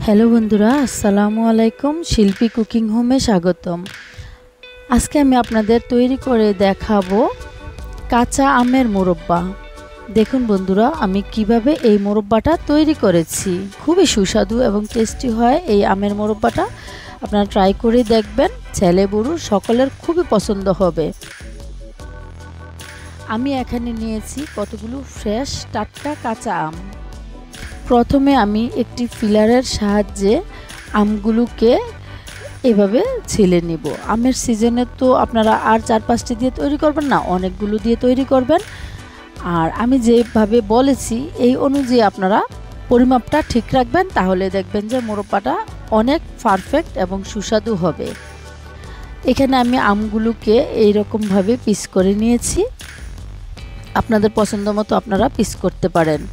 Hello বন্ধুরা, আসসালামু আলাইকুম। শিল্পী কুকিং হোমে স্বাগতম। আজকে আমি আপনাদের তৈরি করে দেখাবো কাঁচা আমের মোরব্বা। দেখুন বন্ধুরা, আমি কিভাবে এই মোরব্বাটা তৈরি করেছি। খুবই সুস্বাদু এবং টেস্টি হয় এই আমের মোরব্বাটা। আপনারা ট্রাই করে দেখবেন, ছেলে বুড়ো সকলের খুবই পছন্দ হবে। আমি এখানে নিয়েছি কতগুলো ফ্রেশ টাটকা কাঁচা আম। প্রথমে আমি একটি ফিলারের সাহায্যে আমগুলোকে এভাবে ছিলে নিব। আমের সিজনে তো আপনারা আর 4-5টি দিয়ে তৈরি করবেন না, অনেকগুলো দিয়ে তৈরি করবেন। আর আমি যেভাবে বলেছি এই অনুযায়ী আপনারা পরিমাপটা ঠিক রাখবেন, তাহলে দেখবেন যে মোরব্বাটা অনেক পারফেক্ট এবং সুস্বাদু হবে। এখানে আমি আমগুলোকে এইরকমভাবে পিস করে নিয়েছি। আপনাদের পছন্দ মতো আপনারা পিস করতে পারেন।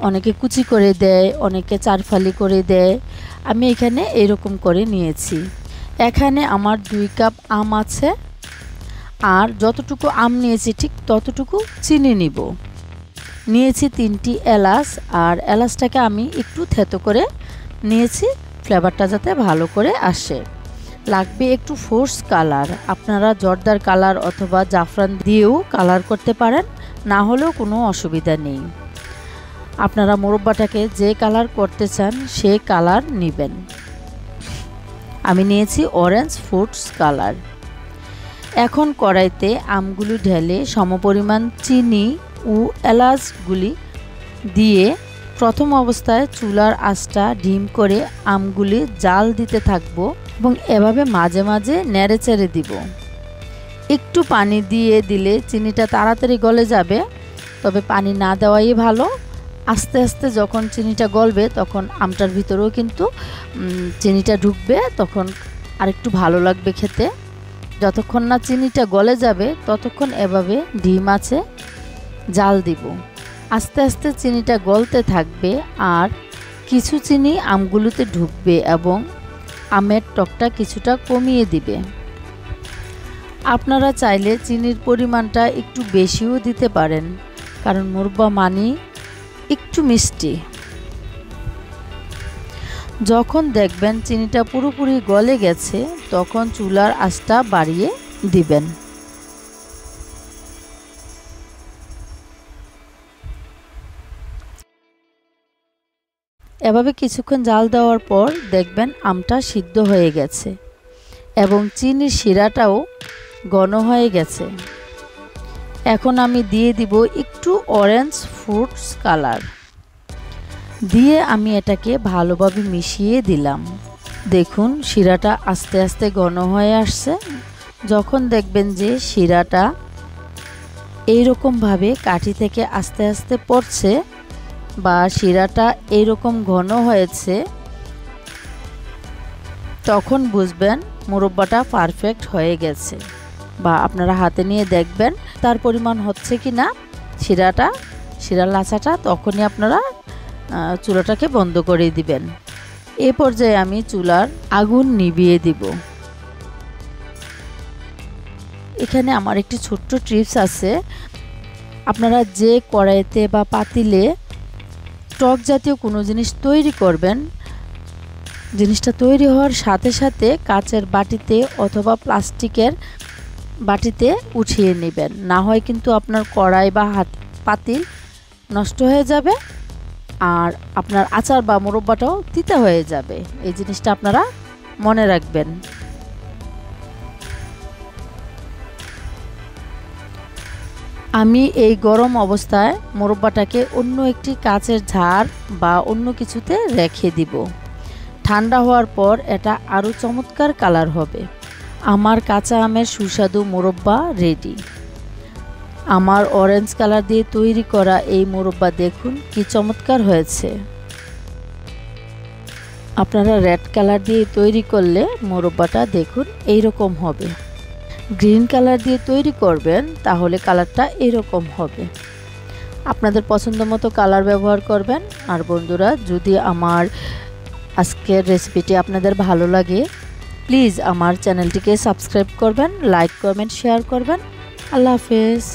অনেকে কুচি করে দেয়, অনেকে চারফালি করে দেয়। আমি এখানে এরকম করে নিয়েছি। এখানে আমার 2 কাপ আম আছে, আর যতটুকু আম নিয়েছি ঠিক ততটুকু চিনি নিব। নিয়েছি 3টি এলাচ, আর এলাচটাকে আমি একটু থেতো করে নিয়েছি ফ্লেভারটা যাতে ভালো করে আসে। লাগবে একটু ফোর্স কালার। আপনারা জর্দার কালার অথবা জাফরান দিয়েও কালার করতে পারেন, না হলেও কোনো অসুবিধা নেই। আপনারা মোরব্বাটাকে যে কালার করতে চান সে কালার নেবেন। আমি নিয়েছি অরেঞ্জ ফুডস কালার। এখন কড়াইতে আমগুলি ঢেলে সমপরিমাণ চিনি ও এলাচগুলি দিয়ে প্রথম অবস্থায় চুলার আঁচটা ঢিম করে আমগুলি জাল দিতে থাকবো এবং এভাবে মাঝে মাঝে নেড়ে চেড়ে দিব। একটু পানি দিয়ে দিলে চিনিটা তাড়াতাড়ি গলে যাবে, তবে পানি না দেওয়াই ভালো। আস্তে আস্তে যখন চিনিটা গলবে তখন আমটার ভিতরেও কিন্তু চিনিটা ঢুকবে, তখন আরেকটু ভালো লাগবে খেতে। যতক্ষণ না চিনিটা গলে যাবে ততক্ষণ এভাবে ডিম আছে জাল দিব। আস্তে আস্তে চিনিটা গলতে থাকবে, আর কিছু চিনি আমগুলোতে ঢুকবে এবং আমের টকটা কিছুটা কমিয়ে দিবে। আপনারা চাইলে চিনির পরিমাণটা একটু বেশিও দিতে পারেন, কারণ মোরব্বা মানি একটু মিষ্টি। যখন দেখবেন চিনিটা পুরোপুরি গলে গেছে তখন চুলার আঁচটা বাড়িয়ে দিবেন। এভাবে কিছুক্ষণ জাল দেওয়ার পর দেখবেন আমটা সিদ্ধ হয়ে গেছে এবং চিনির শিরাটাও ঘন হয়ে গেছে। এখন আমি দিয়ে দিব একটু অরেঞ্জ ফুডস কালার দিয়ে আমি এটাকে ভালোভাবে মিশিয়ে দিলাম। দেখুন শিরাটা আস্তে আস্তে ঘন হয়ে আসছে। যখন দেখবেন যে শিরাটা এইরকমভাবে কাঠি থেকে আস্তে আস্তে পড়ছে বা শিরাটা এইরকম ঘন হয়েছে, তখন বুঝবেন মোরব্বাটা পারফেক্ট হয়ে গেছে। বা আপনারা হাতে নিয়ে দেখবেন তার পরিমাণ হচ্ছে কি না শিরার লাচাটা, তখনই আপনারা চুলাটাকে বন্ধ করে দিবেন। এ পর্যায়ে আমি চুলার আগুন নিভিয়ে দিব। এখানে আমার একটি ছোট্ট টিপস আছে। আপনারা যে কড়াইতে বা পাতিলে টক জাতীয় কোনো জিনিস তৈরি করবেন, জিনিসটা তৈরি হওয়ার সাথে সাথে কাচের বাটিতে অথবা প্লাস্টিকের বাটিতে উঠিয়ে নেবেন, না হয় কিন্তু আপনার কড়াই বা পাতিল নষ্ট হয়ে যাবে, আর আপনার আচার বা মোরব্বাটাও তিতা হয়ে যাবে। এই জিনিসটা আপনারা মনে রাখবেন। আমি এই গরম অবস্থায় মোরব্বাটাকে অন্য একটি কাচের ঝাড় বা অন্য কিছুতে রেখে দিব। ঠান্ডা হওয়ার পর এটা আরও চমৎকার কালার হবে। আমার কাঁচা আমের সুস্বাদু মোরব্বা রেডি। আমার অরেঞ্জ কালার দিয়ে তৈরি করা এই মোরব্বা দেখুন কি চমৎকার হয়েছে। আপনারা রেড কালার দিয়ে তৈরি করলে মোরব্বাটা দেখুন এইরকম হবে। গ্রিন কালার দিয়ে তৈরি করবেন তাহলে কালারটা এরকম হবে। আপনাদের পছন্দ মতো কালার ব্যবহার করবেন। আর বন্ধুরা, যদি আমার আজকের রেসিপিটি আপনাদের ভালো লাগে প্লিজ আমার চ্যানেলটিকে সাবস্ক্রাইব করবেন, লাইক কমেন্ট শেয়ার করবেন। আল্লাহ হাফেজ।